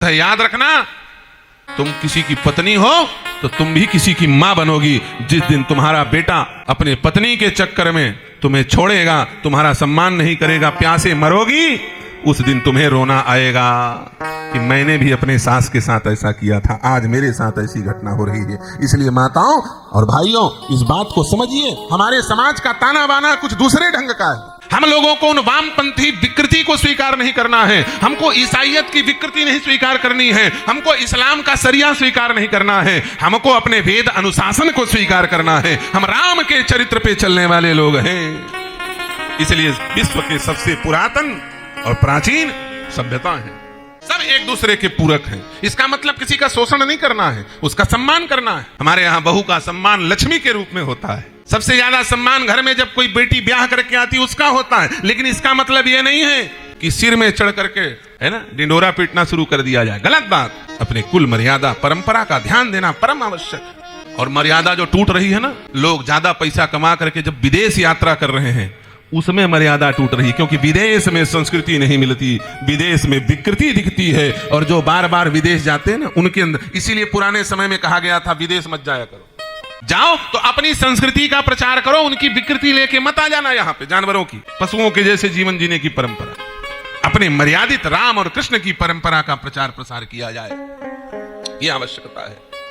याद रखना, तुम किसी की पत्नी हो तो तुम भी किसी की मां बनोगी। जिस दिन तुम्हारा बेटा अपने पत्नी के चक्कर में तुम्हें छोड़ेगा, तुम्हारा सम्मान नहीं करेगा, प्यासे मरोगी, उस दिन तुम्हें रोना आएगा कि मैंने भी अपने सास के साथ ऐसा किया था, आज मेरे साथ ऐसी घटना हो रही है। इसलिए माताओं और भाइयों, इस बात को समझिए, हमारे समाज का ताना बाना कुछ दूसरे ढंग का है। हम लोगों को उन वामपंथी विकृति को स्वीकार नहीं करना है, हमको ईसाइयत की विकृति नहीं स्वीकार करनी है, हमको इस्लाम का सरिया स्वीकार नहीं करना है, हमको अपने वेद अनुशासन को स्वीकार करना है। हम राम के चरित्र पे चलने वाले लोग हैं। इसलिए विश्व के सबसे पुरातन और प्राचीन सभ्यता है, सब एक दूसरे के पूरक हैं। इसका मतलब किसी का शोषण नहीं करना है, उसका सम्मान करना है। हमारे यहाँ बहू का सम्मान लक्ष्मी के रूप में होता है। सबसे ज्यादा सम्मान घर में जब कोई बेटी ब्याह करके आती है उसका होता है। लेकिन इसका मतलब यह नहीं है कि सिर में चढ़ करके, है ना, डिंडोरा पीटना शुरू कर दिया जाए, गलत बात। अपने कुल मर्यादा परंपरा का ध्यान देना परम आवश्यक है। और मर्यादा जो टूट रही है ना, लोग ज्यादा पैसा कमा करके जब विदेश यात्रा कर रहे हैं उसमें मर्यादा टूट रही, क्योंकि विदेश में संस्कृति नहीं मिलती, विदेश में विकृति दिखती है। और जो बार बार विदेश जाते हैं ना, उनके अंदर, इसीलिए पुराने समय में कहा गया था विदेश मत जाया करो, जाओ तो अपनी संस्कृति का प्रचार करो, उनकी विकृति लेके मत आ जाना यहाँ पे। जानवरों की, पशुओं के जैसे जीवन जीने की परंपरा, अपने मर्यादित राम और कृष्ण की परंपरा का प्रचार प्रसार किया जाए, यह आवश्यकता है।